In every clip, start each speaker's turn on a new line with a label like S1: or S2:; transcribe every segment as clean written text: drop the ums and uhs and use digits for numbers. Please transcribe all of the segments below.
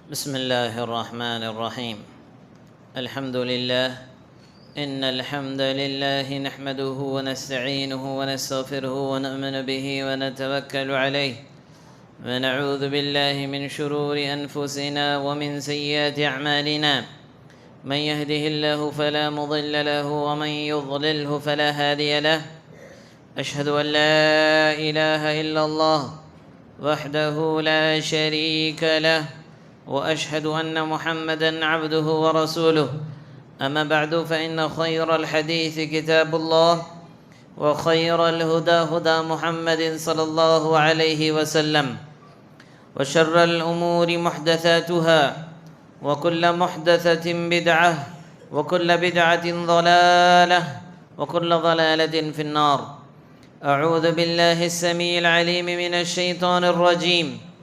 S1: بسم الله الرحمن الرحيم. الحمد لله. إن الحمد لله نحمده ونستعينه ونستغفره ونؤمن به ونتوكل عليه ونعوذ بالله من شرور أنفسنا ومن سيئات أعمالنا. من يهده الله فلا مضل له ومن يضلله فلا هادي له. أشهد أن لا إله إلا الله وحده لا شريك له وأشهد أن محمدًا عبده ورسوله. أما بعد فإن خير الحديث كتاب الله وخير الهدى هدى محمد صلى الله عليه وسلم وشر الأمور محدثاتها وكل محدثة بدعة وكل بدعة ضلالة وكل ضلالة في النار. أعوذ بالله السميع العليم من الشيطان الرجيم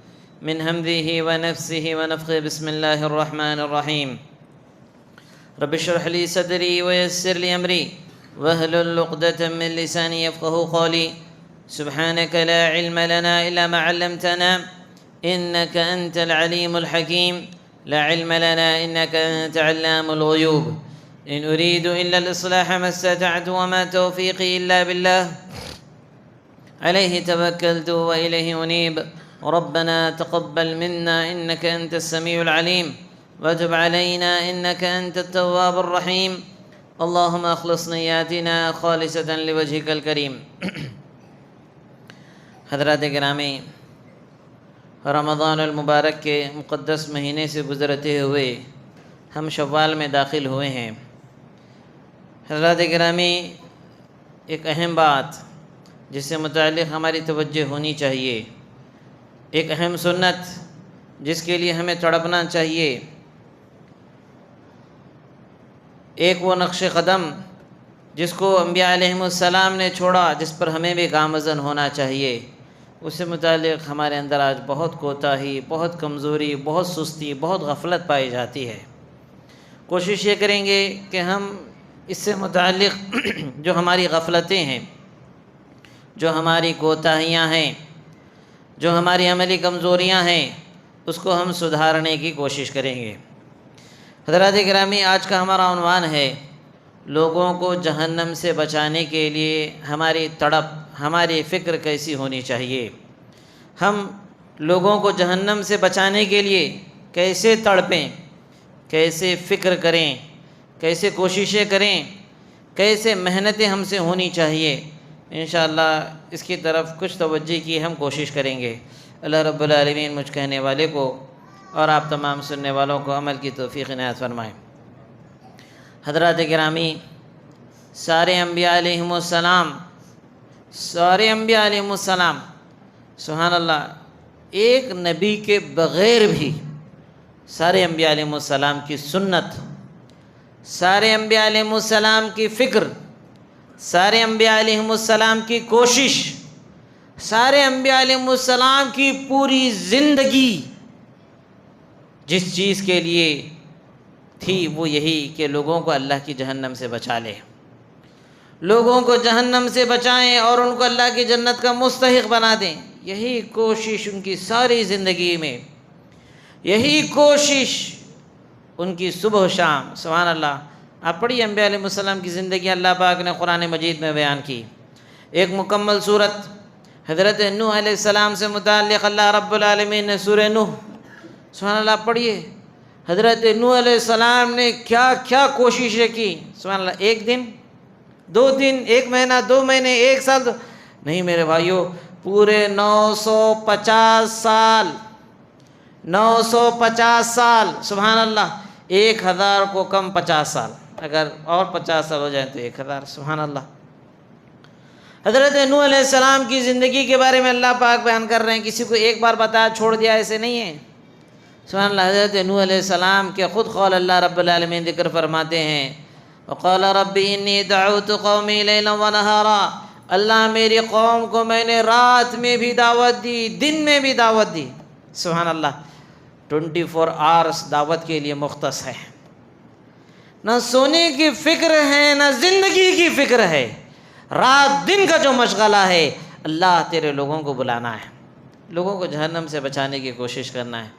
S1: من همزه ونفسه ونفخه. بسم الله الرحمن الرحيم. رب اشرح لي صدري ويسر لي أمري واحلل عقدة من لساني يفقهوا قولي. سبحانك لا علم لنا إلا ما علمتنا إنك أنت العليم الحكيم. لا علم لنا إنك أنت علام الغيوب. إن أريد إلا الإصلاح ما استطعت وما توفيقي إلا بالله عليه توكلت وإليه أنيب. ربنا تقبل منا إنك أنت السميع العليم وتب علينا إنك أنت التواب الرحيم. اللهم اخلص نياتنا خالصة لوجهك الكريم. حضرات گرامی، رمضان المبارک کے مقدس مہینے سے گزرتے ہوئے ہم شوال میں داخل ہوئے ہیں. حضرات گرامی، ایک اہم بات جس سے متعلق ہماری توجہ ہونی چاہیے، ایک اہم سنت جس کے لیے ہمیں تڑپنا چاہیے، ایک وہ نقش قدم جس کو انبیاء علیہم السلام نے چھوڑا، جس پر ہمیں بھی گامزن ہونا چاہیے، اس سے متعلق ہمارے اندر آج بہت کوتاہی، بہت کمزوری، بہت سستی، بہت غفلت پائی جاتی ہے. کوشش یہ کریں گے کہ ہم اس سے متعلق جو ہماری غفلتیں ہیں، جو ہماری کوتاہیاں ہیں، جو ہماری عملی کمزوریاں ہیں، اس کو ہم سدھارنے کی کوشش کریں گے. حضرات گرامی، آج کا ہمارا عنوان ہے لوگوں کو جہنم سے بچانے کے لیے ہماری تڑپ، ہماری فکر کیسی ہونی چاہیے. ہم لوگوں کو جہنم سے بچانے کے لیے کیسے تڑپیں، کیسے فکر کریں، کیسے کوششیں کریں، کیسے محنتیں ہم سے ہونی چاہیے. انشاءاللہ اس کی طرف کچھ توجہ کی ہم کوشش کریں گے. اللہ رب العالمین مجھ کہنے والے کو اور آپ تمام سننے والوں کو عمل کی توفیق عنایت فرمائیں. حضرات گرامی، سارے انبیاء علیہم السلام، سبحان اللہ، ایک نبی کے بغیر بھی سارے انبیاء علیہم السلام کی سنت، سارے انبیاء علیہم السلام کی فکر، سارے انبیاء علیہم السلام کی کوشش، سارے انبیاء علیہم السلام کی پوری زندگی جس چیز کے لیے تھی وہ یہی کہ لوگوں کو اللہ کی جہنم سے بچا لے، لوگوں کو جہنم سے بچائیں اور ان کو اللہ کی جنت کا مستحق بنا دیں. یہی کوشش ان کی ساری زندگی میں، یہی کوشش ان کی صبح و شام. سبحان اللہ. آپ پڑھیے انبیاء علیہ السلام کی زندگی اللہ پاک نے قرآن مجید میں بیان کی. ایک مکمل صورت حضرت نوح علیہ السلام سے متعلق اللہ رب العالمین نے سورہ نوح، سبحان اللہ، پڑھیے حضرت نوح علیہ السلام نے کیا کیا کوششیں کی. سبحان اللہ. ایک دن، 2 دن، 1 مہینہ، 2 مہینے، 1 سال نہیں میرے بھائیوں، پورے 950 سال، 950 سال. سبحان اللہ. 1000 کو کم 50 سال، اگر اور 50 سال ہو جائیں تو 1000. سبحان اللہ. حضرت نوح علیہ السلام کی زندگی کے بارے میں اللہ پاک بیان کر رہے ہیں. کسی کو ایک بار بتایا چھوڑ دیا، ایسے نہیں ہے. سبحان اللہ. حضرت نوح علیہ السلام کے خود قول اللہ رب العالمین ذکر فرماتے ہیں، وقال رب انی دعوت قومی لیلا ونہارا. اللہ، میری قوم کو میں نے رات میں بھی دعوت دی، دن میں بھی دعوت دی. سبحان اللہ. 24 آورس دعوت کے لیے مختص ہے. نہ سونے کی فکر ہے، نہ زندگی کی فکر ہے. رات دن کا جو مشغلہ ہے، اللہ تیرے لوگوں کو بلانا ہے، لوگوں کو جہنم سے بچانے کی کوشش کرنا ہے.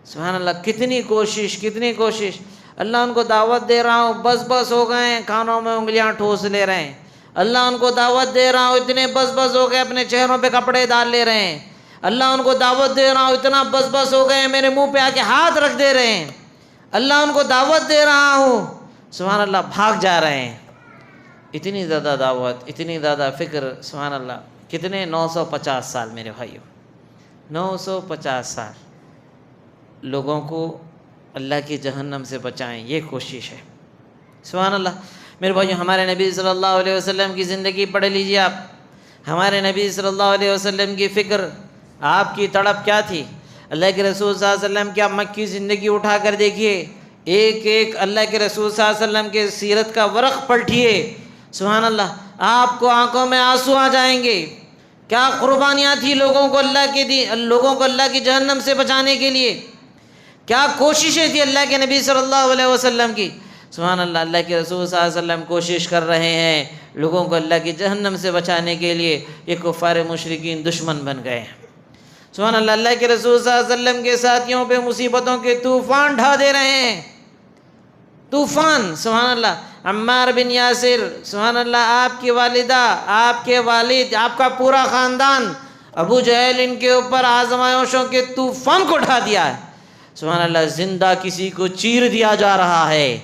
S1: سبحان اللہ، کتنی کوشش، کتنی کوشش. اللہ ان کو دعوت دے رہا ہوں، بس ہو گئے ہیں، کانوں میں انگلیاں ٹھوس لے رہے ہیں. اللہ ان کو دعوت دے رہا ہوں، اتنے بس ہو گئے اپنے چہروں پہ کپڑے ڈال لے رہے ہیں. اللہ ان کو دعوت دے رہا ہوں، اتنا بس ہو گئے ہیں، میرے منہ پہ آ کے ہاتھ رکھ دے رہے ہیں. اللہ ان کو دعوت دے رہا ہوں، سبحان اللہ، بھاگ جا رہے ہیں. اتنی زیادہ دعوت، اتنی زیادہ فکر. سبحان اللہ. کتنے؟ 950 سال میرے بھائیوں، 950 سال لوگوں کو اللہ کی جہنم سے بچائیں، یہ کوشش ہے. سبحان اللہ. میرے بھائیوں، ہمارے نبی صلی اللہ علیہ وسلم کی زندگی پڑھ لیجیے آپ. ہمارے نبی صلی اللہ علیہ وسلم کی فکر، آپ کی تڑپ کیا تھی. اللہ کے رسول صلی اللہ علیہ وسلم کی آپ مکی زندگی اٹھا کر دیکھیے، ایک ایک اللہ کے رسول صلی اللہ علیہ وسلم کے سیرت کا ورق پلٹیے. سبحان اللہ، آپ کو آنکھوں میں آنسو آ جائیں گے. کیا قربانیاں تھی لوگوں کو اللہ کی جہنم سے بچانے کے لیے. کیا کوششیں تھی اللہ کے نبی صلی اللہ علیہ وسلم کی. سبحان اللہ. اللہ کے رسول صلی اللہ علیہ وسلم کوشش کر رہے ہیں لوگوں کو اللہ کی جہنم سے بچانے کے لیے. یہ کفار مشرکین دشمن بن گئے ہیں. سبحان اللہ. اللہ کے رسول صلی اللہ علیہ وسلم کے ساتھیوں پہ مصیبتوں کے طوفان ڈھا دے رہے ہیں، طوفان. سبحان اللہ. عمار بن یاسر، سبحان اللہ، آپ کی والدہ، آپ کے والد، آپ کا پورا خاندان، ابو جہل ان کے اوپر آزمائشوں کے طوفان کو ڈھا دیا ہے. سبحان اللہ. زندہ کسی کو چیر دیا جا رہا ہے،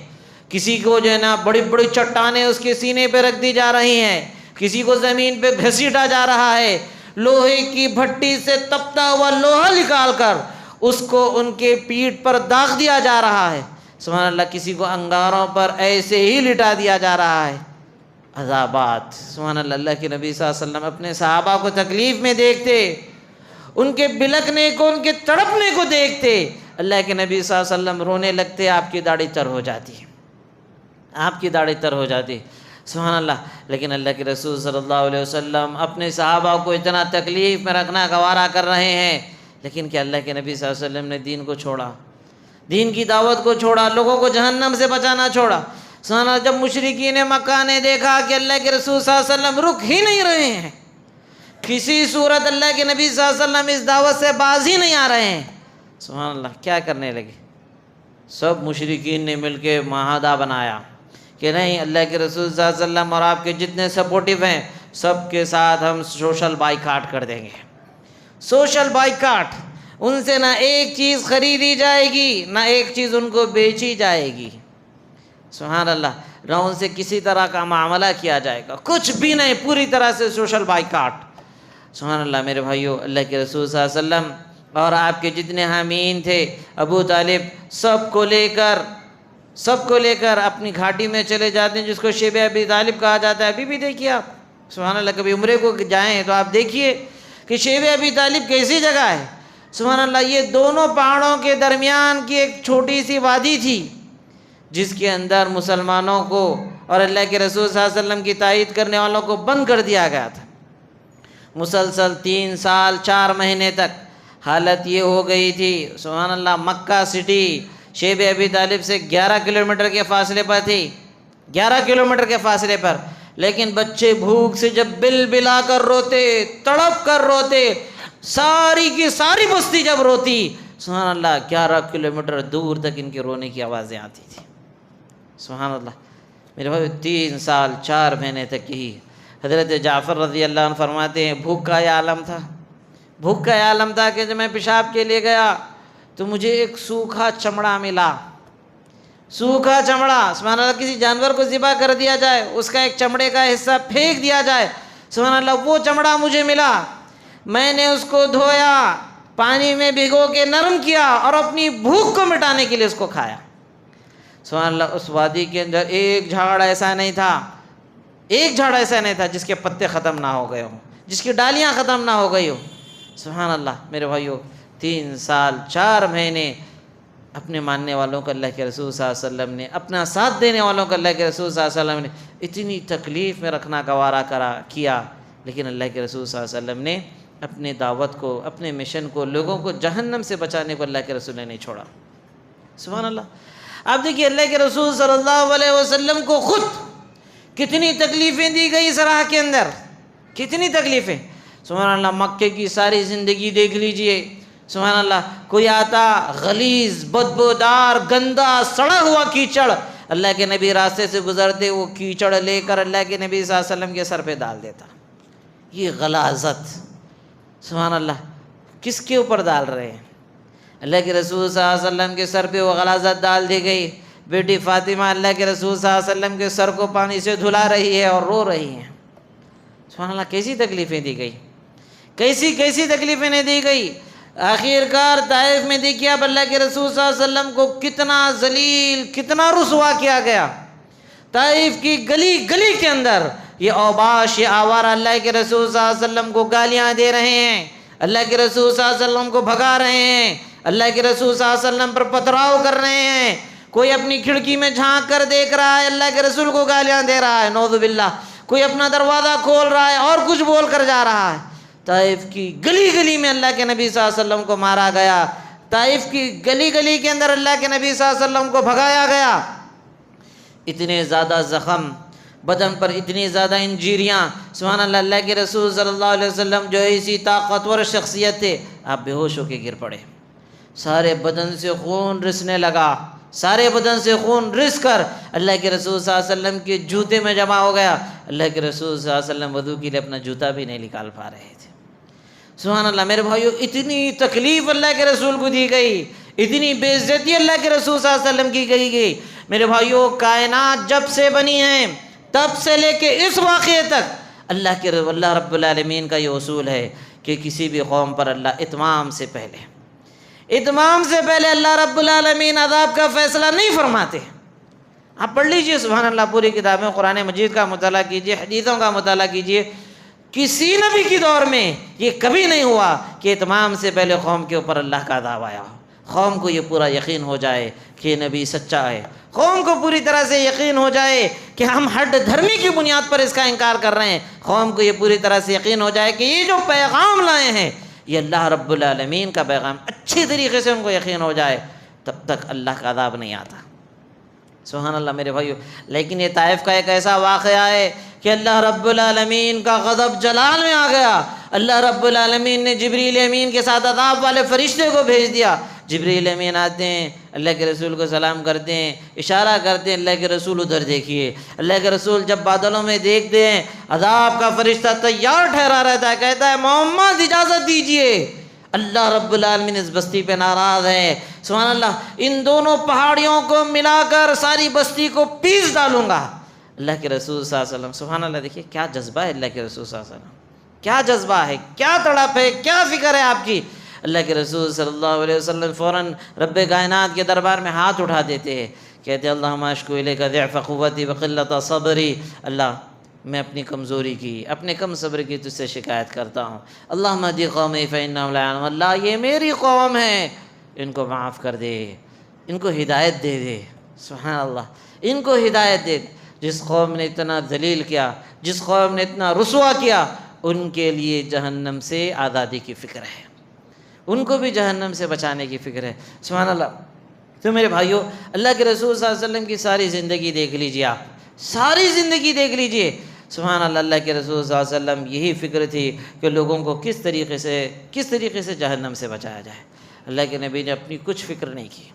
S1: کسی کو جو ہے نا بڑی بڑی چٹانیں اس کے سینے پہ رکھ دی جا رہی ہیں، کسی کو زمین پہ گھسیٹا جا رہا ہے، لوہے کی بھٹی سے تپتا ہوا لوہا نکال کر اس کو ان کے پیٹھ پر داغ دیا جا رہا ہے. سبحان اللہ. کسی کو انگاروں پر ایسے ہی لٹا دیا جا رہا ہے. عذابات. سبحان اللہ. اللہ کے نبی صلی اللہ علیہ وسلم اپنے صحابہ کو تکلیف میں دیکھتے، ان کے بلکنے کو، ان کے تڑپنے کو دیکھتے، اللہ کے نبی صلی اللہ علیہ وسلم رونے لگتے. آپ کی داڑھی تر ہو جاتی، آپ کی داڑھی تر ہو جاتی. سبحان اللہ. لیکن اللہ کے رسول صلی اللہ علیہ وسلم اپنے صحابہ کو اتنا تکلیف میں رکھنا گوارا کر رہے ہیں، لیکن کہ اللہ کے نبی صلی اللہ علیہ وسلم نے دین کو چھوڑا، دین کی دعوت کو چھوڑا، لوگوں کو جہنم سے بچانا چھوڑا. سبحان اللہ. جب مشرکین مکہ نے دیکھا کہ اللہ کے رسول صلی اللہ علیہ وسلم رک ہی نہیں رہے ہیں، کسی صورت اللہ کے نبی صلی اللہ علیہ وسلم اس دعوت سے باز ہی نہیں آ رہے ہیں، سبحان اللہ، کیا کرنے لگے؟ سب مشرکین نے مل کے معاہدہ بنایا کہ نہیں، اللہ کے رسول صلی اللہ علیہ وسلم اور آپ کے جتنے سپورٹیو ہیں سب کے ساتھ ہم سوشل بائیکاٹ کر دیں گے. Social boycott. ان سے نہ ایک چیز خریدی جائے گی، نہ ایک چیز ان کو بیچی جائے گی. سبحان اللہ. نہ ان سے کسی طرح کا معاملہ کیا جائے گا، کچھ بھی نہیں، پوری طرح سے سوشل بائیکاٹ. سبحان اللہ. میرے بھائیوں، اللہ کے رسول صلی اللہ علیہ وسلم اور آپ کے جتنے حامین تھے، ابو طالب، سب کو لے کر اپنی گھاٹی میں چلے جاتے ہیں، جس کو شیب ابی طالب کہا جاتا ہے. ابھی بھی دیکھیے آپ، سبحان اللہ، کبھی عمرے کو جائیں تو آپ دیکھیے کہ شیب ابی طالب کیسی جگہ ہے. سبحان اللہ. یہ دونوں پہاڑوں کے درمیان کی ایک چھوٹی سی وادی تھی، جس کے اندر مسلمانوں کو اور اللہ کے رسول صلی اللہ علیہ وسلم کی تائید کرنے والوں کو بند کر دیا گیا تھا. مسلسل 3 سال 4 مہینے تک حالت یہ ہو گئی تھی. سبحان اللہ. مکہ سٹی شیب ابی طالب سے 11 کلومیٹر کے فاصلے پر تھی، 11 کلومیٹر کے فاصلے پر. لیکن بچے بھوک سے جب بل بلا کر روتے، تڑپ کر روتے، ساری کی ساری بستی جب روتی، سبحان اللہ، 11 کلومیٹر دور تک ان کے رونے کی آوازیں آتی تھی. سبحان اللہ. میرے بھائی، 3 سال 4 مہینے تک یہی. حضرت جعفر رضی اللہ عنہ فرماتے ہیں، بھوک کا یہ عالم تھا کہ جب میں پیشاب کے لیے گیا تو مجھے ایک سوکھا چمڑا ملا. سوکھا چمڑا. سبحان اللہ. کسی جانور کو ذبح کر دیا جائے، اس کا ایک چمڑے کا حصہ پھینک دیا جائے، سبحان اللہ، وہ چمڑا مجھے ملا. میں نے اس کو دھویا، پانی میں بھگو کے نرم کیا اور اپنی بھوک کو مٹانے کے لیے اس کو کھایا. سبحان اللہ. اس وادی کے اندر ایک جھاڑ ایسا نہیں تھا جس کے پتے ختم نہ ہو گئے ہوں، جس کی ڈالیاں ختم نہ ہو گئی ہوں. سبحان اللہ. میرے بھائیوں، 3 سال 4 مہینے اپنے ماننے والوں کو اللہ کے رسول صلی اللہ علیہ وسلم نے، اپنا ساتھ دینے والوں کو اللہ کے رسول صلی اللہ علیہ وسلم نے اتنی تکلیف میں رکھنا گوارا کیا، لیکن اللہ کے رسول صلی اللہ علیہ وسلم نے اپنے دعوت کو، اپنے مشن کو، لوگوں کو جہنم سے بچانے کو اللہ کے رسول نے نہیں چھوڑا. سبحان اللہ. آپ دیکھیے، اللہ کے رسول صلی اللہ علیہ وسلم کو خود کتنی تکلیفیں دی گئی اس راہ کے اندر، کتنی تکلیفیں. سبحان اللہ. مکے کی ساری زندگی دیکھ لیجئے. سبحان اللہ، کوئی آتا غلیظ بدبودار گندا سڑا ہوا کیچڑ، اللہ کے نبی راستے سے گزرتے وہ کیچڑ لے کر اللہ کے نبی صلی اللہ علیہ وسلم کے سر پہ ڈال دیتا۔ یہ غلاظت، سبحان اللہ، کس کے اوپر ڈال رہے ہیں؟ اللہ کے رسول صلی اللہ علیہ وسلم کے سر پہ وہ غلاظت ڈال دی گئی۔ بیٹی فاطمہ اللہ کے رسول صلی اللہ علیہ وسلم کے سر کو پانی سے دھلا رہی ہے اور رو رہی ہیں۔ سبحان اللہ، کیسی تکلیفیں دی گئی، کیسی تکلیفیں نہیں دی گئی۔ آخر کار طائف میں دیکھیے اب اللہ کے رسول صلی اللہ علیہ وسلم کو کتنا ذلیل، کتنا رسوا کیا گیا۔ طائف کی گلی گلی کے اندر یہ اوباش، یہ آوارہ اللہ کے رسول صلی اللہ علیہ وسلم کو گالیاں دے رہے ہیں، اللہ کے رسول صلی اللہ علیہ وسلم کو بھگا رہے ہیں، اللہ کے رسول صلی اللہ علیہ وسلم پر پتھراؤ کر رہے ہیں۔ کوئی اپنی کھڑکی میں جھانک کر دیکھ رہا ہے، اللہ کے رسول کو گالیاں دے رہا ہے، نعوذ باللہ۔ کوئی اپنا دروازہ کھول رہا ہے اور کچھ بول کر جا رہا ہے۔ طائف کی گلی گلی میں اللہ کے نبی صلی اللہ علیہ وسلم کو مارا گیا، طائف کی گلی گلی کے اندر اللہ کے نبی صلی اللہ علیہ وسلم کو بھگایا گیا۔ اتنے زیادہ زخم بدن پر، اتنی زیادہ انجریاں، سبحان اللہ۔ اللہ کے رسول صلی اللہ علیہ وسلم جو ایسی طاقتور شخصیت تھے، آپ بے ہوش ہو کے گر پڑے، سارے بدن سے خون رسنے لگا، سارے بدن سے خون رس کر اللہ کے رسول صلی اللہ علیہ وسلم کے جوتے میں جمع ہو گیا۔ اللہ کے رسول صلی اللہ علیہ وسلم وضو کے لیے اپنا جوتا بھی نہیں نکال پا رہے تھے۔ سبحان اللہ میرے بھائیو، اتنی تکلیف اللہ کے رسول کو دی گئی، اتنی بے عزتی اللہ کے رسول صلی اللہ علیہ وسلم کی گئی۔ میرے بھائیو، کائنات جب سے بنی ہیں تب سے لے کے اس واقعے تک اللہ رب العالمین کا یہ اصول ہے کہ کسی بھی قوم پر اللہ اتمام سے پہلے اللہ رب العالمین عذاب کا فیصلہ نہیں فرماتے۔ آپ پڑھ لیجئے سبحان اللہ پوری کتابیں، قرآن مجید کا مطالعہ کیجئے، حدیثوں کا مطالعہ کیجئے۔ کسی نبی کی دور میں یہ کبھی نہیں ہوا کہ اتمام سے پہلے قوم کے اوپر اللہ کا عذاب آیا ہو۔ قوم کو یہ پورا یقین ہو جائے کہ یہ نبی سچا ہے، قوم کو پوری طرح سے یقین ہو جائے کہ ہم ہٹ دھرمی کی بنیاد پر اس کا انکار کر رہے ہیں، قوم کو یہ پوری طرح سے یقین ہو جائے کہ یہ جو پیغام لائے ہیں یہ اللہ رب العالمین کا پیغام، اچھی طریقے سے ان کو یقین ہو جائے، تب تک اللہ کا عذاب نہیں آتا۔ سبحان اللہ میرے بھائیو، لیکن یہ طائف کا ایک ایسا واقعہ ہے کہ اللہ رب العالمین کا غضب جلال میں آ گیا۔ اللہ رب العالمین نے جبریل امین کے ساتھ عذاب والے فرشتے کو بھیج دیا۔ جبریل امین آتے ہیں، اللہ کے رسول کو سلام کرتے ہیں، اشارہ کرتے ہیں، اللہ کے رسول ادھر دیکھیے۔ اللہ کے رسول جب بادلوں میں دیکھتے ہیں عذاب کا فرشتہ تیار ٹھہرا رہتا ہے، کہتا ہے محمد اجازت دیجئے، اللہ رب العالمین اس بستی پہ ناراض ہے۔ سبحان اللہ، ان دونوں پہاڑیوں کو ملا کر ساری بستی کو پیس ڈالوں گا۔ اللہ کے رسول صلی اللہ علیہ وسلم، سبحان اللہ، دیکھیے کیا جذبہ ہے اللہ کے رسول صلی اللہ علیہ وسلم، کیا جذبہ ہے، کیا تڑپ ہے، کیا فکر ہے آپ کی۔ اللہ کے رسول صلی اللہ علیہ وسلم فوراً رب کائنات کے دربار میں ہاتھ اٹھا دیتے ہیں، کہتے ہیں اللہم اشکو الیک ضعف قوتی وقلت صبری، اللہ میں اپنی کمزوری کی، اپنے کم صبر کی تجھ سے شکایت کرتا ہوں۔ اللہم اہدی قومی فانہم لا یعلمون، اللہ یہ میری قوم ہے، ان کو معاف کر دے، ان کو ہدایت دے دے۔ سبحان اللہ، ان کو ہدایت دے۔ جس قوم نے اتنا ذلیل کیا، جس قوم نے اتنا رسوا کیا، ان کے لیے جہنم سے آزادی کی فکر ہے، ان کو بھی جہنم سے بچانے کی فکر ہے۔ سبحان اللہ۔ تو میرے بھائیو، اللہ کے رسول صلی اللہ علیہ وسلم کی ساری زندگی دیکھ لیجیے، آپ ساری زندگی دیکھ لیجیے۔ سبحان اللہ، اللہ کے رسول صلی اللہ علیہ وسلم یہی فکر تھی کہ لوگوں کو کس طریقے سے جہنم سے بچایا جائے۔ اللہ کے نبی نے اپنی کچھ فکر نہیں کی،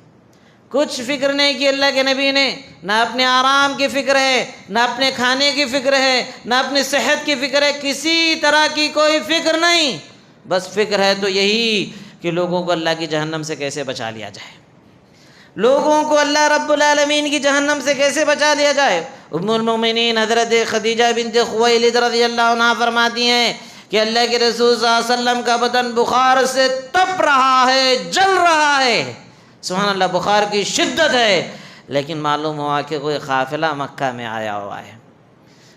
S1: کچھ فکر نہیں کی اللہ کے نبی نے، نہ اپنے آرام کی فکر ہے، نہ اپنے کھانے کی فکر ہے، نہ اپنی صحت کی فکر ہے، کسی طرح کی کوئی فکر نہیں۔ بس فکر ہے تو یہی کہ لوگوں کو اللہ کی جہنم سے کیسے بچا لیا جائے، لوگوں کو اللہ رب العالمین کی جہنم سے کیسے بچا لیا جائے۔ ام المومنین حضرت خدیجہ بنت خویلد رضی اللہ عنہ فرماتی ہیں کہ اللہ کے رسول صلی اللہ علیہ وسلم کا بدن بخار سے تپ رہا ہے، جل رہا ہے۔ سبحان اللہ، بخار کی شدت ہے، لیکن معلوم ہوا کہ کوئی قافلہ مکہ میں آیا ہوا ہے،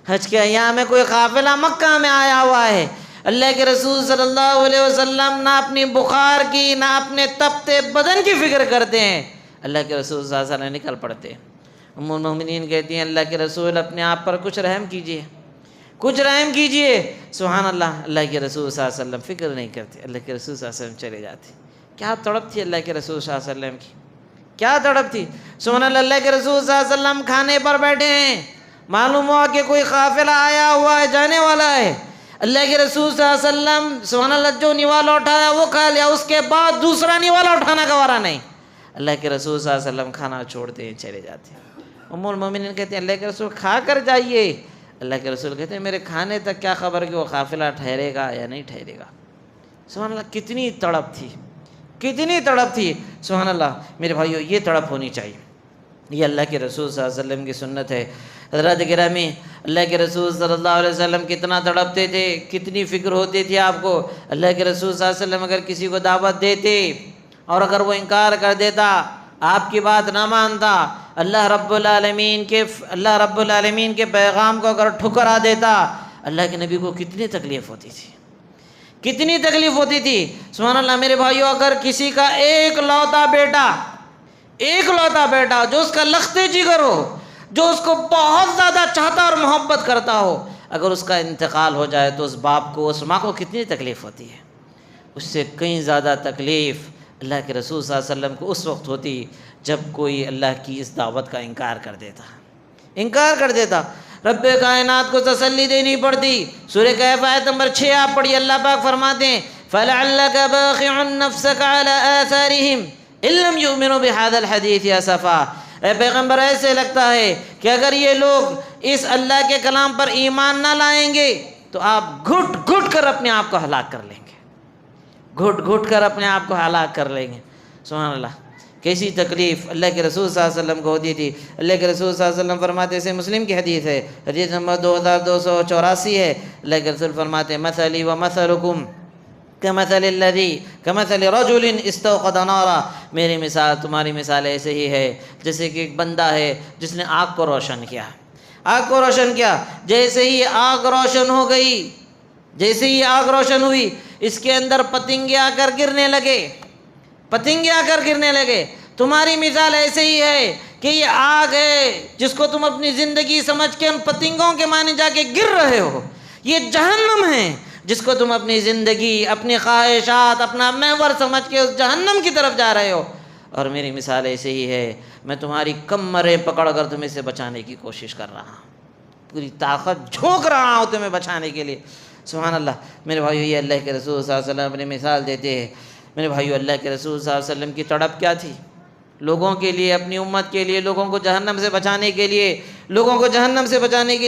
S1: حج کے ایام میں کوئی قافلہ مکہ میں آیا ہوا ہے۔ اللہ کے رسول صلی اللہ علیہ وسلم نہ اپنی بخار کی، نہ اپنے تپتے بدن کی فکر کرتے ہیں، اللہ کے رسول صلی اللہ علیہ وسلم نکل پڑتے ہیں۔ ام المؤمنین کہتی ہیں اللہ کے رسول اپنے آپ پر کچھ رحم کیجئے، کچھ رحم کیجئے۔ سبحان اللہ، اللہ کے رسول صلی اللہ علیہ وسلم فکر نہیں کرتے، اللہ کے رسول صلی اللہ علیہ وسلم چلے جاتے۔ کیا تڑپ تھی اللہ کے رسول صلی اللہ علیہ وسلم کی، کیا تڑپ تھی۔ سبحان اللہ، اللہ کے رسول صلی اللہ علیہ وسلم کھانے پر بیٹھے ہیں، معلوم ہوا کہ کوئی قافلہ آیا ہوا ہے، جانے والا ہے۔ اللہ کے رسول صلی اللہ علیہ وسلم سبحان اللہ جو نوالا اٹھایا وہ کھا لیا، اس کے بعد دوسرا نوالا اٹھانا گوارا نہیں۔ اللہ کے رسول صلی اللہ علیہ وسلم کھانا چھوڑتے ہیں، چلے جاتے ہیں۔ ام المومنین کہتے ہیں اللہ کے رسول کھا کر جائیے۔ اللہ کے رسول کہتے ہیں میرے کھانے تک کیا خبر کہ وہ قافلہ ٹھہرے گا یا نہیں ٹھہرے گا۔ سبحان اللہ، کتنی تڑپ تھی، کتنی تڑپ تھی۔ سبحان اللہ میرے بھائیو، یہ تڑپ ہونی چاہیے، یہ اللہ کے رسول صلی اللہ علیہ وسلم کی سنت ہے۔ حضرات گرامی، اللہ کے رسول صلی اللہ علیہ وسلم کتنا تڑپتے تھے، کتنی فکر ہوتی تھی آپ کو۔ اللہ کے رسول صلی اللہ علیہ وسلم اگر کسی کو دعوت دیتے اور اگر وہ انکار کر دیتا، آپ کی بات نہ مانتا، اللہ رب العالمین کے پیغام کو اگر ٹھکرا دیتا، اللہ کے نبی کو کتنی تکلیف ہوتی تھی، کتنی تکلیف ہوتی تھی۔ سبحان اللہ میرے بھائیو، اگر کسی کا ایک لوتا بیٹا جو اس کا لخت جگر ہو، جو اس کو بہت زیادہ چاہتا اور محبت کرتا ہو، اگر اس کا انتقال ہو جائے تو اس باپ کو، اس ماں کو کتنی تکلیف ہوتی ہے۔ اس سے کہیں زیادہ تکلیف اللہ کے رسول صلی اللہ علیہ وسلم کو اس وقت ہوتی جب کوئی اللہ کی اس دعوت کا انکار کر دیتا۔ رب کائنات کو تسلی دینی پڑتی۔ سورہ کہف آیت نمبر 6 آپ پڑھیے، اللہ پاک فرماتے ہیں فَلَعَلَّكَ بَاخِعٌ نَفْسَكَ عَلَىٰ آثَارِهِمْ إِن لَّمْ يُؤْمِنُوا بِهَٰذَا الْحَدِيثِ أَسَفًا۔ اے پیغمبر، ایسے لگتا ہے کہ اگر یہ لوگ اس اللہ کے کلام پر ایمان نہ لائیں گے تو آپ گھٹ گھٹ کر اپنے آپ کو ہلاک کر لیں گے، گھٹ گھٹ کر اپنے آپ کو ہلاک کر لیں گے۔ سبحان اللہ، کیسی تکلیف اللہ کے رسول صلی اللہ علیہ وسلم کو ہوتی تھی۔ اللہ کے رسول صلی اللہ علیہ وسلم فرماتے ہیں، مسلم کی حدیث ہے، حدیث نمبر 2284 ہے، اللہ کے رسول فرماتے ہیں مثلی و مثلکم کمثل رجل استوقد نارا، میری مثال تمہاری مثال ایسے ہی ہے جیسے کہ ایک بندہ ہے جس نے آگ کو روشن کیا۔ جیسے ہی آگ روشن ہو گئی، جیسے ہی آگ روشن ہوئی، اس کے اندر پتنگے آ کر گرنے لگے۔ تمہاری مثال ایسے ہی ہے کہ یہ آگ ہے جس کو تم اپنی زندگی سمجھ کے ان پتنگوں کے معنی جا کے گر رہے ہو، یہ جہنم ہے جس کو تم اپنی زندگی، اپنی خواہشات، اپنا محور سمجھ کے اس جہنم کی طرف جا رہے ہو۔ اور میری مثال ایسے ہی ہے، میں تمہاری کمریں پکڑ کر تمہیں سے بچانے کی کوشش کر رہا ہوں، پوری طاقت جھونک رہا ہوں تمہیں بچانے کے لیے۔ سبحان اللہ میرے بھائیو، یہ اللہ کے رسول صلی اللہ علیہ وسلم اپنی مثال دیتے ہیں۔ میرے بھائیو، اللہ کے رسول صلی اللہ علیہ وسلم کی تڑپ کیا تھی؟ لوگوں کے لیے، اپنی امت کے لیے، لوگوں کو جہنم سے بچانے کے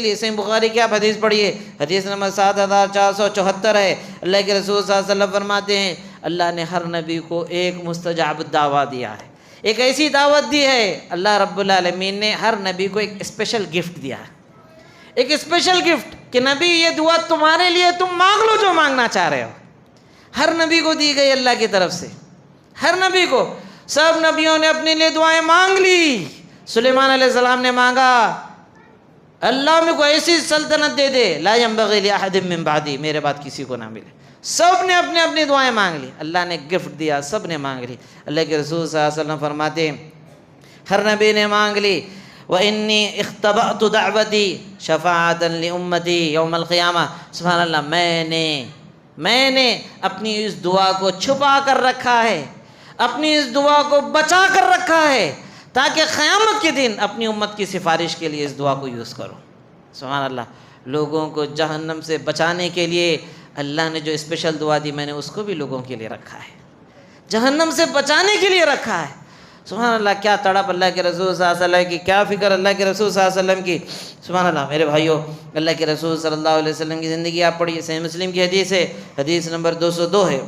S1: لیے۔ صحیح بخاری کی آپ حدیث پڑھیے، حدیث نمبر 7474 ہے۔ اللہ کے رسول صلی اللہ علیہ وسلم فرماتے ہیں اللہ نے ہر نبی کو ایک مستجاب دعویٰ دیا ہے، ایک ایسی دعوت دی ہے۔ اللہ رب العالمین نے ہر نبی کو ایک اسپیشل گفٹ دیا ہے، ایک اسپیشل گفٹ کہ نبی یہ دعا تمہارے لیے، تم مانگ لو جو مانگنا چاہ رہے ہو۔ ہر نبی کو دی گئی اللہ کی طرف سے، ہر نبی کو۔ سب نبیوں نے اپنے لیے دعائیں مانگ لی۔ سلیمان علیہ السلام نے مانگا اللہ میں کوئی ایسی سلطنت دے دے لا ينبغي لأحد من بعدی، میرے بعد کسی کو نہ ملے۔ سب نے اپنے اپنی دعائیں مانگ لی، اللہ نے گفٹ دیا، سب نے مانگ لی۔ اللہ کے رسول صلی اللہ علیہ وسلم فرماتے ہیں ہر نبی نے مانگ لی وَإِنِّي اخْتَبَأْتُ دَعْوَتِي شَفَاعَةً لِأُمَّتِي يَوْمَ الْقِيَامَةِ۔ سبحان اللہ، میں نے اپنی اس دعا کو چھپا کر رکھا ہے، اپنی اس دعا کو بچا کر رکھا ہے تاکہ قیامت کے دن اپنی امت کی سفارش کے لیے اس دعا کو یوز کرو۔ سبحان اللہ، لوگوں کو جہنم سے بچانے کے لیے اللہ نے جو اسپیشل دعا دی، میں نے اس کو بھی لوگوں کے لیے رکھا ہے، جہنم سے بچانے کے لیے رکھا ہے۔ سبحان اللہ، کیا تڑپ اللہ کے رسول صلی اللہ علیہ وسلم کی، کیا فکر اللہ کے رسول صلی اللہ علیہ وسلم کی۔ سبحان اللہ میرے بھائیو، اللہ کے رسول صلی اللہ علیہ وسلم کی زندگی آپ پڑھیے، صحیح مسلم کی حدیث ہے، حدیث نمبر 202 ہے۔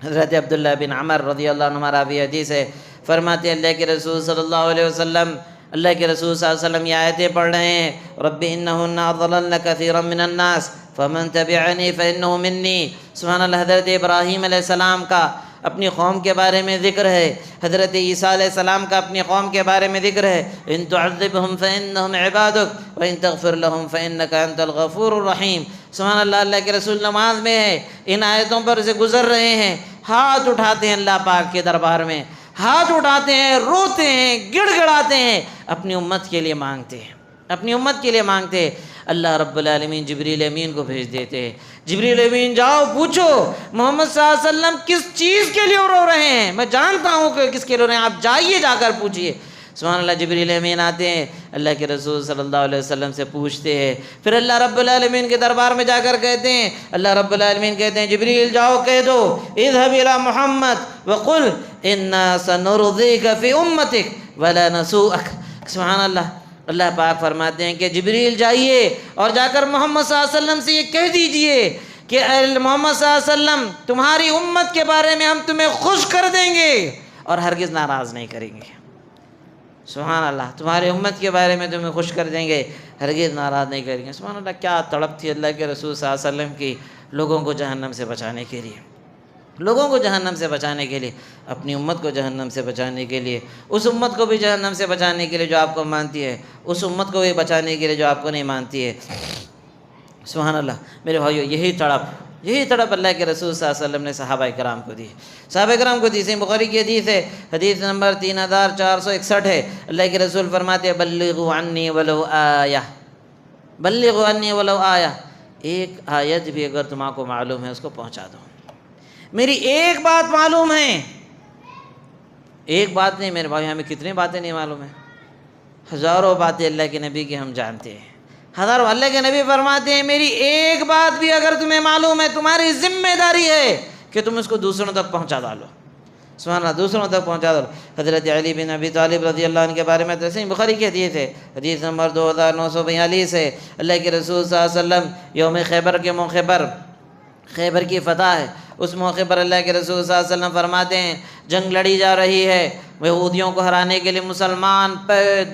S1: حضرت عبداللہ بن عمر رضی اللہ عنہ راوی حدیث ہے، فرماتے ہیں اللہ کے رسول صلی اللہ علیہ وسلم، اللہ کے رسول صلی اللہ علیہ وسلم یہ آیتیں پڑھ رہے ہیں، رب انہن اضللن کثیرا من الناس فمن تبعنی فانہ منی۔ سبحان اللہ، حضرت ابراہیم علیہ السلام کا اپنی قوم کے بارے میں ذکر ہے، حضرت عیسیٰ علیہ السلام کا اپنی قوم کے بارے میں ذکر ہے، ان تعذبہم فانہم عبادک وان تغفر لہم فانک انت الغفور الرحیم۔ سبحان اللہ، اللہ کے رسول نماز میں ہے، ان آیتوں پر سے گزر رہے ہیں، ہاتھ اٹھاتے ہیں اللہ پاک کے دربار میں، ہاتھ اٹھاتے ہیں، روتے ہیں، گڑ گڑاتے ہیں، اپنی امت کے لیے مانگتے ہیں، اپنی امت کے لیے مانگتے ہیں۔ اللہ رب العالمین جبریل امین کو بھیج دیتے ہیں، جبریل امین جاؤ پوچھو محمد صلی اللہ علیہ وسلم کس چیز کے لیے رو رہے ہیں، میں جانتا ہوں کہ کس کے لیے رو رہے ہیں، آپ جائیے، جا کر پوچھئے۔ سبحان اللہ، جبریل امین آتے ہیں، اللہ کے رسول صلی اللہ علیہ وسلم سے پوچھتے ہیں، پھر اللہ رب العالمین کے دربار میں جا کر کہتے ہیں، اللہ رب العالمین کہتے ہیں جبریل جاؤ کہہ دو اذهب الى محمد وقل انا سنرضيك في امتك ولا نسوءك۔ سبحان اللہ، اللہ پاک فرماتے ہیں کہ جبریل جائیے اور جا کر محمد صلی اللہ علیہ وسلم سے یہ کہہ دیجئے کہ اے محمد صلی اللہ علیہ وسلم تمہاری امت کے بارے میں ہم تمہیں خوش کر دیں گے اور ہرگز ناراض نہیں کریں گے۔ سبحان اللہ، تمہاری امت کے بارے میں تمہیں خوش کر دیں گے، ہرگز ناراض نہیں کریں گے۔ سبحان اللہ، کیا تڑپ تھی اللہ کے رسول صلی اللہ علیہ وسلم کی لوگوں کو جہنم سے بچانے کے لیے، لوگوں کو جہنم سے بچانے کے لیے، اپنی امت کو جہنم سے بچانے کے لیے، اس امت کو بھی جہنم سے بچانے کے لیے جو آپ کو مانتی ہے، اس امت کو بھی بچانے کے لیے جو آپ کو نہیں مانتی ہے۔ سبحان اللہ میرے بھائیو، یہی تڑپ اللہ کے رسول صلی اللہ علیہ وسلم نے صحابہ کرام کو دی، صحابہ کرام کو دی۔ صحیح بخاری کی حدیث ہے، حدیث نمبر 3461 ہے، اللہ کے رسول فرماتے ہیں بلغوا عنی ولو آیہ، بلغوا عنی ولو آیہ، ایک آیت بھی اگر تم کو معلوم ہے اس کو پہنچا دو۔ میری ایک بات معلوم ہے، ایک بات نہیں میرے بھائی، ہمیں کتنی باتیں نہیں معلوم ہیں، ہزاروں باتیں اللہ کے نبی کی ہم جانتے ہیں، ہزاروں۔ اللہ کے نبی فرماتے ہیں میری ایک بات بھی اگر تمہیں معلوم ہے، تمہاری ذمہ داری ہے کہ تم اس کو دوسروں تک پہنچا ڈالو۔ سبحان اللہ، دوسروں تک پہنچا دو۔ حضرت علی بن ابی طالب رضی اللہ عنہ کے بارے میں صحیح بخاری کی حدیث ہے، حدیث نمبر 2942 ہے، اللہ کے رسول صلی اللہ علیہ وسلم یوم خیبر کے موقع پر، خیبر کی فتح ہے، اس موقع پر اللہ کے رسول صلی اللہ علیہ وسلم فرماتے ہیں جنگ لڑی جا رہی ہے، یہودیوں کو ہرانے کے لیے مسلمان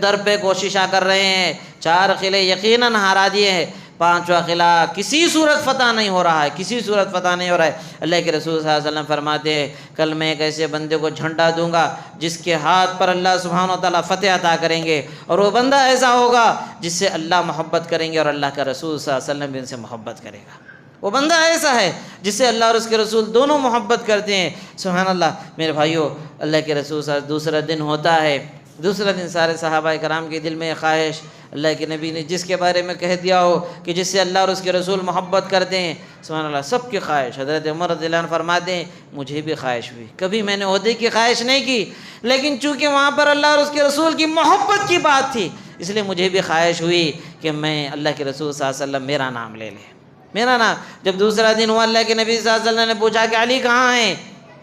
S1: در پہ کوششاں کر رہے ہیں، 4 قلعے یقیناً ہرا دیے ہیں، 5واں قلعہ کسی صورت فتح نہیں ہو رہا ہے، کسی صورت فتح نہیں ہو رہا ہے۔ اللہ کے رسول صلی اللہ علیہ وسلم فرماتے ہیں کل میں ایک ایسے بندے کو جھنڈا دوں گا جس کے ہاتھ پر اللہ سبحانہ و تعالیٰ فتح عطا کریں گے، اور وہ بندہ ایسا ہوگا جس سے اللہ محبت کریں گے اور اللہ کا رسول صلی اللہ علیہ وسلم بھی ان سے محبت کرے گا۔ وہ بندہ ایسا ہے جس سے اللہ اور اس کے رسول دونوں محبت کرتے ہیں۔ سبحان اللہ میرے بھائیو، اللہ کے رسول صلی اللہ علیہ وسلم دوسرا دن ہوتا ہے، دوسرا دن سارے صحابہ کرام کے دل میں خواہش، اللہ کے نبی نے جس کے بارے میں کہہ دیا ہو کہ جس سے اللہ اور اس کے رسول محبت کرتے ہیں، سبحان اللہ سب کی خواہش۔ حضرت عمر رضی اللہ عنہ فرماتے ہیں مجھے بھی خواہش ہوئی، کبھی میں نے عہدے کی خواہش نہیں کی، لیکن چونکہ وہاں پر اللہ اور اس کے رسول کی محبت کی بات تھی، اس لیے مجھے بھی خواہش ہوئی کہ میں اللہ کے رسول صلی اللہ علیہ وسلم میرا نام لے لے، میرا نام۔ جب دوسرا دن ہوا، اللہ کے نبی صلی اللہ علیہ وسلم نے پوچھا کہ علی کہاں ہیں،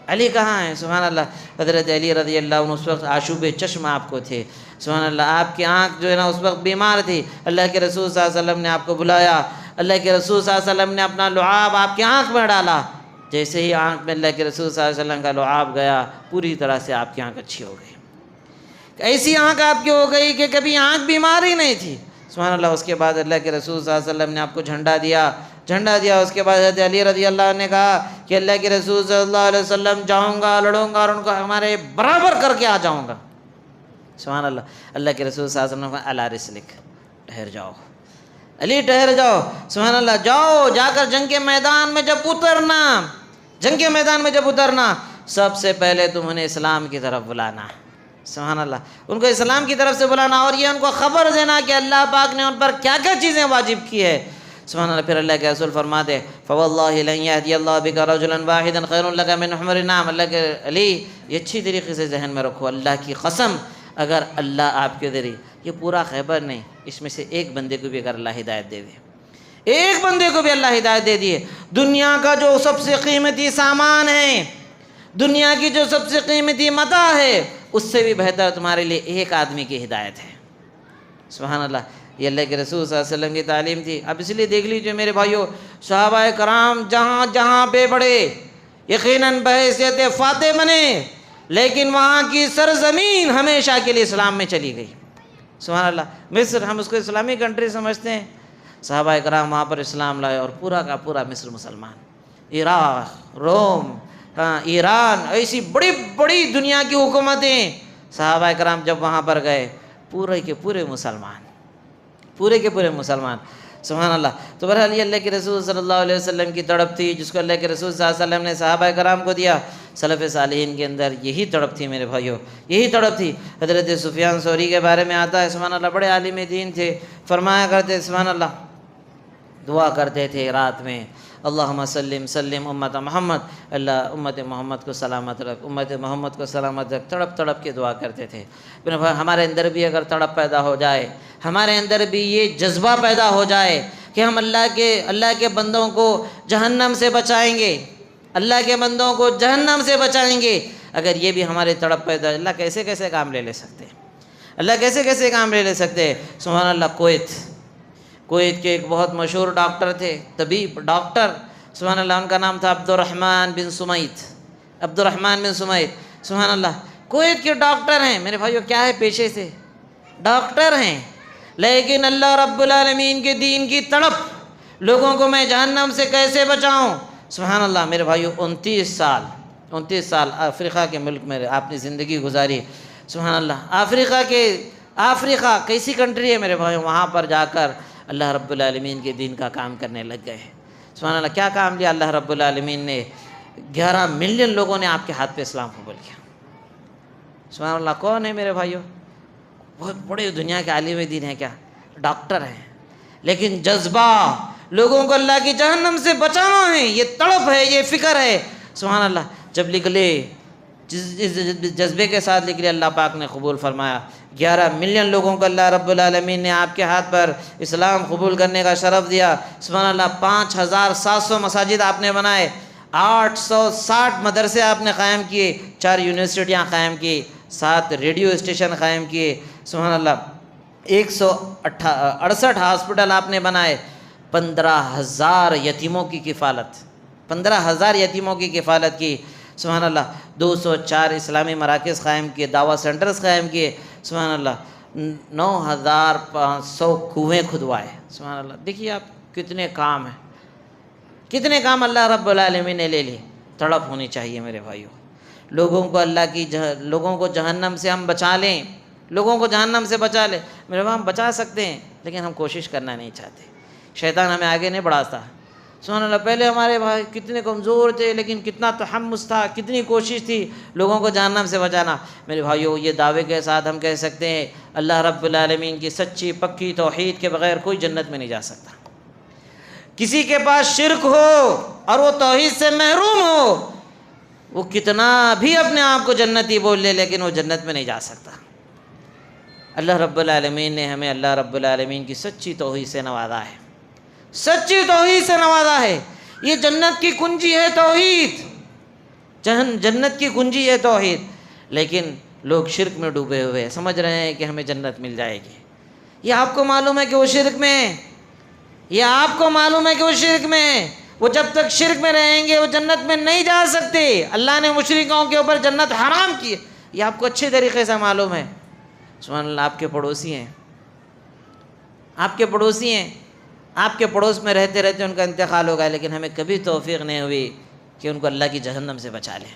S1: علی کہاں ہیں؟ سبحان اللہ، حضرت علی رضی اللہ عنہ اس وقت آشوب چشم آپ کو تھے، سبحان اللہ، آپ کی آنکھ جو ہے نا اس وقت بیمار تھی، اللہ کے رسول صلی اللہ علیہ وسلم نے آپ کو بلایا، اللہ کے رسول صلی اللہ علیہ وسلم نے اپنا لعاب آپ کی آنکھ میں ڈالا، جیسے ہی آنکھ میں اللہ کے رسول صلی اللہ علیہ وسلم کا لعاب گیا، پوری طرح سے آپ کی آنکھ اچھی ہو گئی، ایسی آنکھ آپ کی ہو گئی کہ کبھی آنکھ بیمار ہی نہیں تھی۔ سبحان اللہ، اس کے بعد اللہ کے رسول صلی اللہ علیہ وسلم نے آپ کو جھنڈا دیا، اس کے بعد حضرت علی رضی اللہ عنہ نے کہا کہ اللہ کے رسول صلی اللہ علیہ وسلم جاؤں گا، لڑوں گا اور ان کو ہمارے برابر کر کے آ جاؤں گا۔ سبحان اللہ، اللہ کے رسول صلی اللہ علیہ وسلم علی رسلک، ٹھہر جاؤ علی، ٹھہر جاؤ، سبحان اللہ، جاؤ، جا کر جنگ کے میدان میں جب اترنا، سب سے پہلے تم انہیں اسلام کی طرف بلانا، سبحان اللہ، ان کو اسلام کی طرف سے بلانا، اور یہ ان کو خبر دینا کہ اللہ پاک نے ان پر کیا کیا چیزیں واجب کی ہے۔ سبحان اللہ، پھر اللہ کے رسول فرماتے فواللہ لن یہدی اللہ بک رجلا واحدا خیر لک من حمر النعم، اللہ کے علی یہ اچھی طریقے سے ذہن میں رکھو، اللہ کی قسم اگر اللہ آپ کے ذریعے، یہ پورا خیبر نہیں، اس میں سے ایک بندے کو بھی اگر اللہ ہدایت دے دے، ایک بندے کو بھی اللہ ہدایت دے دیے، دنیا کا جو سب سے قیمتی سامان ہے، دنیا کی جو سب سے قیمتی متاع ہے، اس سے بھی بہتر تمہارے لیے ایک آدمی کی ہدایت ہے۔ سبحان اللہ، یہ اللہ کے رسول صلی اللہ علیہ وسلم کی تعلیم تھی۔ اب اس لیے دیکھ لیجیے میرے بھائیو، صحابہ کرام جہاں جہاں پہ بڑھے، یقیناً بحیثیت فاتح بنے، لیکن وہاں کی سرزمین ہمیشہ کے لیے اسلام میں چلی گئی۔ سبحان اللہ، مصر ہم اس کو اسلامی کنٹری سمجھتے ہیں، صحابہ کرام وہاں پر اسلام لائے اور پورا کا پورا مصر مسلمان، عراق، روم، ایران، ایسی بڑی بڑی دنیا کی حکومتیں، صحابہ کرام جب وہاں پر گئے پورے کے پورے مسلمان، پورے کے پورے مسلمان، سبحان اللہ۔ تو بہرحال یہ اللہ کے رسول صلی اللہ علیہ وسلم کی تڑپ تھی جس کو اللہ کے رسول صلی اللہ علیہ وسلم نے صحابہ کرام کو دیا۔ سلف صالحین کے اندر یہی تڑپ تھی میرے بھائیو، یہی تڑپ تھی۔ حضرت سفیان ثوری کے بارے میں آتا ہے، سبحان اللہ، بڑے عالم دین تھے، فرمایا کرتے سبحان اللہ، دعا کرتے تھے رات میں، اللہم سلم سلم امت محمد، اللہ امت محمد کو سلامت رکھ، امت محمد کو سلامت رکھ، تڑپ تڑپ کے دعا کرتے تھے۔ میرے بھائی ہمارے اندر بھی اگر تڑپ پیدا ہو جائے، ہمارے اندر بھی یہ جذبہ پیدا ہو جائے کہ ہم اللہ کے بندوں کو جہنم سے بچائیں گے، اللہ کے بندوں کو جہنم سے بچائیں گے، اگر یہ بھی ہمارے تڑپ پیدا، اللہ کیسے کیسے کام لے سکتے ہیں، اللہ کیسے کیسے کام لے سکتے ہیں۔ سبحان اللہ، کویت کے ایک بہت مشہور ڈاکٹر تھے، طبیب ڈاکٹر، سبحان اللہ، ان کا نام تھا عبد الرحمن بن سمیت۔ سبحان اللہ، کویت کے ڈاکٹر ہیں میرے بھائیو، کیا ہے پیشے سے ڈاکٹر ہیں، لیکن اللہ رب العالمین کے دین کی تڑپ، لوگوں کو میں جہنم سے کیسے بچاؤں۔ سبحان اللہ میرے بھائیو، 29 سال افریقہ کے ملک میں آپ نے زندگی گزاری۔ سبحان اللہ، افریقہ کیسی کنٹری ہے میرے بھائیو، وہاں پر جا کر اللہ رب العالمین کے دین کا کام کرنے لگ گئے۔ سبحان اللہ، کیا کام لیا اللہ رب العالمین نے، 11 ملین لوگوں نے آپ کے ہاتھ پہ اسلام قبول کیا۔ سبحان اللہ، کون ہے میرے بھائیو، بہت بڑے دنیا کے عالم دین ہیں، کیا ڈاکٹر ہیں، لیکن جذبہ لوگوں کو اللہ کی جہنم سے بچانا ہے، یہ تڑپ ہے، یہ فکر ہے۔ سبحان اللہ، جب نکلے، جس جذبے کے ساتھ نکلے، اللہ پاک نے قبول فرمایا۔ 11 ملین لوگوں کو اللہ رب العالمین نے آپ کے ہاتھ پر اسلام قبول کرنے کا شرف دیا۔ سبحان اللہ، 5700 مساجد آپ نے بنائے، 860 مدرسے آپ نے قائم کیے، 4 یونیورسٹیاں قائم کی، 7 ریڈیو اسٹیشن قائم کیے۔ سبحان اللہ، 168 ہاسپٹل آپ نے بنائے، 15,000 یتیموں کی کفالت، 15,000 یتیموں کی کفالت کی۔ سبحان اللہ، 204 اسلامی مراکز قائم کیے، دعویٰ سینٹرز قائم کیے۔ سبحان اللہ، 9,500 کنویں کھدوائے۔ سبحان اللہ، دیکھیے آپ کتنے کام ہیں، کتنے کام اللہ رب العالمین نے لے لی۔ تڑپ ہونی چاہیے میرے بھائیوں، لوگوں کو جہنم سے ہم بچا لیں، لوگوں کو جہنم سے بچا لیں۔ میرے بھائی ہم بچا سکتے ہیں، لیکن ہم کوشش کرنا نہیں چاہتے، شیطان ہمیں آگے نہیں بڑھاتا۔ سبحان اللہ، پہلے ہمارے بھائی کتنے کمزور تھے، لیکن کتنا تحمس تھا، کتنی کوشش تھی لوگوں کو جہنم سے بچانا۔ میرے بھائیوں، یہ دعوے کے ساتھ ہم کہہ سکتے ہیں اللہ رب العالمین کی سچی پکی توحید کے بغیر کوئی جنت میں نہیں جا سکتا۔ کسی کے پاس شرک ہو اور وہ توحید سے محروم ہو، وہ کتنا بھی اپنے آپ کو جنتی بول لے، لیکن وہ جنت میں نہیں جا سکتا۔ اللہ رب العالمین نے ہمیں اللہ رب العالمین کی سچی توحید سے نوازا ہے، سچی توحید سے نوازا ہے۔ یہ جنت کی کنجی ہے توحید، جنت کی کنجی ہے توحید، لیکن لوگ شرک میں ڈوبے ہوئے سمجھ رہے ہیں کہ ہمیں جنت مل جائے گی۔ یہ آپ کو معلوم ہے کہ وہ شرک میں ہے، یہ آپ کو معلوم ہے کہ وہ شرک میں ہے۔ وہ جب تک شرک میں رہیں گے وہ جنت میں نہیں جا سکتے۔ اللہ نے مشرکوں کے اوپر جنت حرام کی ہے، یہ آپ کو اچھے طریقے سے معلوم ہے۔ سبحان اللہ، آپ کے پڑوسی ہیں، آپ کے پڑوسی ہیں، آپ کے پڑوس میں رہتے رہتے ان کا انتقال ہوگا، لیکن ہمیں کبھی توفیق نہیں ہوئی کہ ان کو اللہ کی جہنم سے بچا لیں،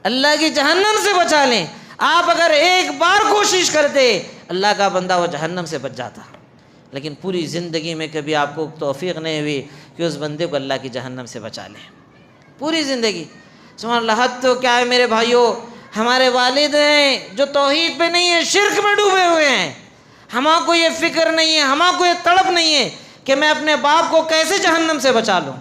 S1: اللہ کی جہنم سے بچا لیں۔ آپ اگر ایک بار کوشش کرتے، اللہ کا بندہ وہ جہنم سے بچ جاتا، لیکن پوری زندگی میں کبھی آپ کو توفیق نہیں ہوئی کہ اس بندے کو اللہ کی جہنم سے بچا لیں، پوری زندگی۔ سبحان اللہ، حد تو کیا ہے میرے بھائیوں، ہمارے والد ہیں جو توحید پہ نہیں ہیں، شرک میں ڈوبے ہوئے ہیں، ہمارا کو یہ فکر نہیں ہے، ہمارا کو یہ طلب نہیں ہے کہ میں اپنے باپ کو کیسے جہنم سے بچا لوں،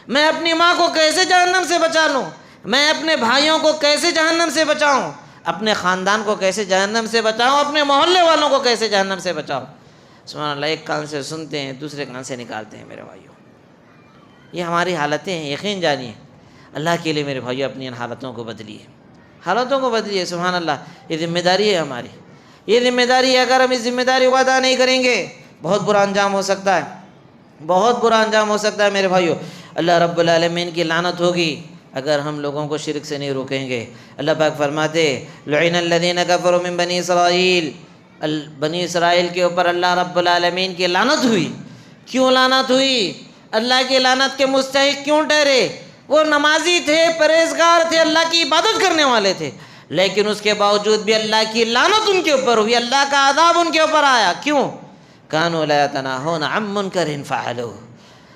S1: میں اپنی ماں کو کیسے جہنم سے بچا لوں، میں اپنے بھائیوں کو کیسے جہنم سے بچاؤں، اپنے خاندان کو کیسے جہنم سے بچاؤں، اپنے محلے والوں کو کیسے جہنم سے بچاؤں۔ سبحان اللہ، ایک کان سے سنتے ہیں دوسرے کان سے نکالتے ہیں میرے بھائیوں، یہ ہماری حالتیں ہیں، یقین جانیے۔ اللہ کے لیے میرے بھائیوں اپنی ان حالتوں کو بدلیے، حالتوں کو بدلیے۔ سبحان اللہ، یہ ذمہ داری ہے ہماری، یہ ذمہ داری ہے۔ اگر ہم اس ذمہ داری کو ادا نہیں کریں گے بہت برا انجام ہو سکتا ہے، بہت برا انجام ہو سکتا ہے میرے بھائیوں۔ اللہ رب العالمین کی لعنت ہوگی اگر ہم لوگوں کو شرک سے نہیں روکیں گے۔ اللہ پاک فرماتے لعن الذین کفروا من بنی اسرائیل، بنی اسرائیل کے اوپر اللہ رب العالمین کی لعنت ہوئی۔ کیوں لعنت ہوئی؟ اللہ کی لعنت کے مستحق کیوں ٹھہرے؟ وہ نمازی تھے، پرہیزگار تھے، اللہ کی عبادت کرنے والے تھے، لیکن اس کے باوجود بھی اللہ کی لعنت ان کے اوپر ہوئی، اللہ کا عذاب ان کے اوپر آیا۔ کیوں؟ کانوا لا یتناہون عن منکر فعلوہ۔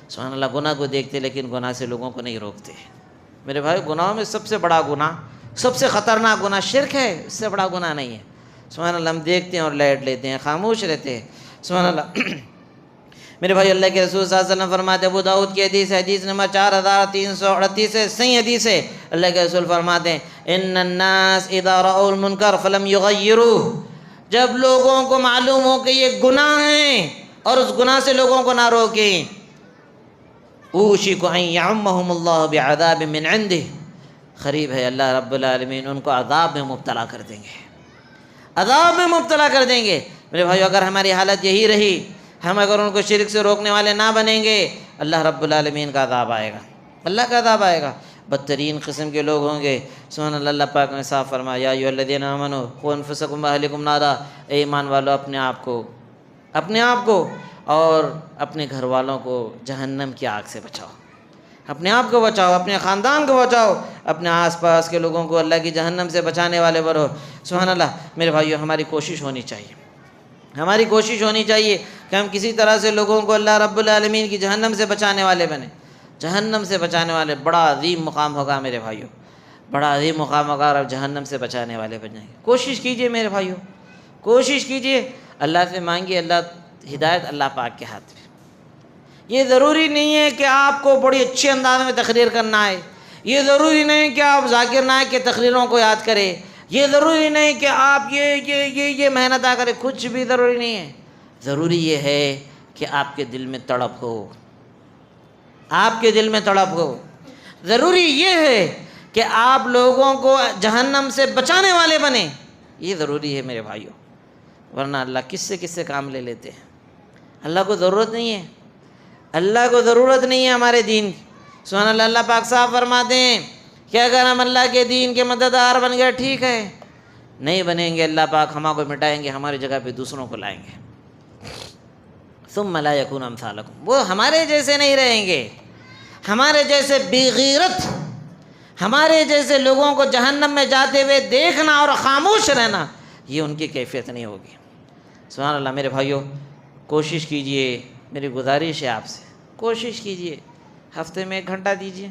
S1: سبحان اللہ، گناہ کو دیکھتے لیکن گناہ سے لوگوں کو نہیں روکتے۔ میرے بھائی، گناہوں میں سب سے بڑا گناہ، سب سے خطرناک گناہ شرک ہے، اس سے بڑا گناہ نہیں ہے۔ سبحان اللہ، ہم دیکھتے ہیں اور لیٹ لیتے ہیں، خاموش رہتے ہیں۔ سبحان اللہ، میرے بھائی، اللہ کے رسول صلی اللہ علیہ وسلم فرماتے ہیں، ابو داؤد کی حدیث ہے، حدیث نمبر 4338 ہے، صحیح حدیث ہے، اللہ کے رسول فرماتے ہیں ان الناس اذا رأوا المنکر فلم یغیروه، جب لوگوں کو معلوم ہو کہ یہ گناہ ہیں اور اس گناہ سے لوگوں کو نہ روکیں، اوشک ان یعمہم اللہ بعذاب من عنده، قریب ہے اللہ رب العالمین ان کو عذاب میں مبتلا کر دیں گے، عذاب میں مبتلا کر دیں گے۔ میرے بھائیو، اگر ہماری حالت یہی رہی، ہم اگر ان کو شرک سے روکنے والے نہ بنیں گے، اللہ رب العالمین کا عذاب آئے گا، اللہ کا عذاب آئے گا، بدترین قسم کے لوگ ہوں گے۔ سبحان اللہ، اللہ پاک نے صاف فرمایا، یا ایھا الذین آمنوا قوا انفسکم واہلکم نارا، اے ایمان والو اپنے آپ کو اور اپنے گھر والوں کو جہنم کی آگ سے بچاؤ، اپنے آپ کو بچاؤ، اپنے خاندان کو بچاؤ، اپنے آس پاس کے لوگوں کو اللہ کی جہنم سے بچانے والے بنو۔ سبحان اللہ، میرے بھائیو، ہماری کوشش ہونی چاہیے کہ ہم کسی طرح سے لوگوں کو اللہ رب العالمین کی جہنم سے بچانے والے بنیں، جہنم سے بچانے والے۔ بڑا عظیم مقام ہوگا میرے بھائیو، بڑا عظیم مقام ہوگا، اور جہنم سے بچانے والے بن جائیں گے۔ کوشش کیجئے میرے بھائیو، کوشش کیجئے، اللہ سے مانگیے، اللہ ہدایت اللہ پاک کے ہاتھ میں۔ یہ ضروری نہیں ہے کہ آپ کو بڑی اچھے انداز میں تقریر کرنا ہے، یہ ضروری نہیں کہ آپ ذاکر نائک کے تقریروں کو یاد کریں، یہ ضروری نہیں کہ آپ یہ محنت کریں، کچھ بھی ضروری نہیں ہے۔ ضروری یہ ہے کہ آپ کے دل میں تڑپ ہو، آپ کے دل میں تڑپ ہو۔ ضروری یہ ہے کہ آپ لوگوں کو جہنم سے بچانے والے بنیں، یہ ضروری ہے میرے بھائیوں، ورنہ اللہ کس سے کام لے لیتے ہیں۔ اللہ کو ضرورت نہیں ہے، اللہ کو ضرورت نہیں ہے ہمارے دین کی۔ سبحان اللہ، اللہ پاک صاحب فرماتے ہیں کہ اگر ہم اللہ کے دین کے مددگار بن گئے ٹھیک ہے، نہیں بنیں گے اللہ پاک ہمارے کو مٹائیں گے، ہماری جگہ پہ دوسروں کو لائیں گے۔ ثم لا یکون امثالکم، وہ ہمارے جیسے نہیں رہیں گے، ہمارے جیسے بے غیرت، ہمارے جیسے لوگوں کو جہنم میں جاتے ہوئے دیکھنا اور خاموش رہنا، یہ ان کی کیفیت نہیں ہوگی۔ سبحان اللہ، میرے بھائیوں، کوشش کیجئے، میری گزارش ہے آپ سے، کوشش کیجئے، ہفتے میں 1 گھنٹہ دیجئے،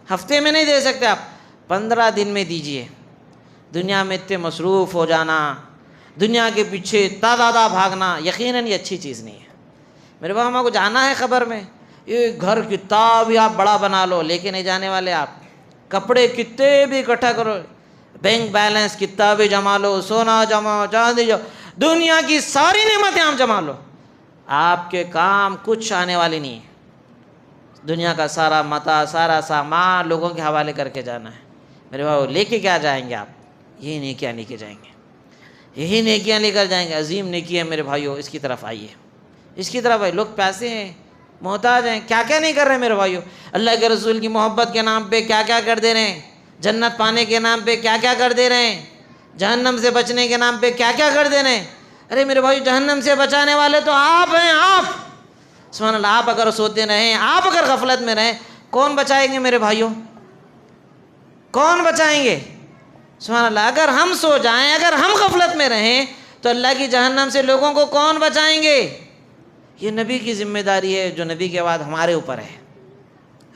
S1: ہفتے میں نہیں دے سکتے آپ، 15 دن میں دیجئے۔ دنیا میں اتنے مصروف ہو جانا، دنیا کے پیچھے زیادہ بھاگنا یقیناً یہ اچھی چیز نہیں ہے۔ میرے بھائی، ہمارے کو جانا ہے خبر میں، یہ گھر کتنا بھی آپ بڑا بنا لو، لے کے نہیں جانے والے آپ، کپڑے کتنے بھی اکٹھا کرو، بینک بیلنس کتنا بھی جما لو، سونا جما، چاندی جما، دنیا کی ساری نعمتیں آپ جما لو، آپ کے کام کچھ آنے والی نہیں ہے۔ دنیا کا سارا متاع، سارا سامان لوگوں کے حوالے کر کے جانا ہے۔ میرے بھائی، لے کے کیا جائیں گے آپ؟ یہی نیکیاں لے کے جائیں گے، یہی نیکیاں لے کر جائیں گے۔ عظیم نیکی ہے میرے بھائیوں، اس کی طرف آئیے، اس کی طرف آئیے۔ لوگ پیسے ہیں، محتاج ہیں، کیا کیا نہیں کر رہے میرے بھائیوں، اللہ کے رسول کی محبت کے نام پہ کیا کیا کر دے رہے ہیں، جنت پانے کے نام پہ کیا کیا کر دے رہے ہیں، جہنم سے بچنے کے نام پہ کیا کیا کر دے رہے ہیں۔ ارے میرے بھائیو، جہنم سے بچانے والے تو آپ ہیں، آپ۔ سبحان اللہ، آپ اگر سوتے رہیں، آپ اگر غفلت میں رہیں، کون بچائیں گے میرے بھائیوں؟ کون بچائیں گے؟ سبحان اللہ، اگر ہم سو جائیں، اگر ہم غفلت میں رہیں، تو اللہ کی جہنم سے لوگوں کو کون بچائیں گے؟ یہ نبی کی ذمہ داری ہے، جو نبی کے بعد ہمارے اوپر ہے،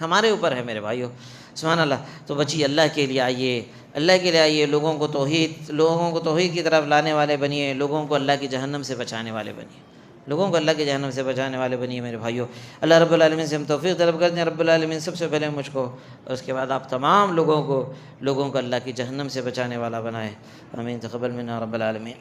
S1: ہمارے اوپر ہے میرے بھائیوں۔ سبحان اللہ، تو بچی اللہ کے لیے آئیے، اللہ کے لیے آئیے، لوگوں کو توحید کی طرف لانے والے بنیے، لوگوں کو اللہ کی جہنم سے بچانے والے بنیے، لوگوں کو اللہ کی جہنم سے بچانے والے بنیے میرے بھائیوں۔ اللہ رب العالمین سے ہم توفیق طلب کرتے ہیں، رب العالمین سب سے پہلے مجھ کو اور اس کے بعد آپ تمام لوگوں کو اللہ کی جہنم سے بچانے والا بنائے۔ آمین، تقبل منا رب العالمین۔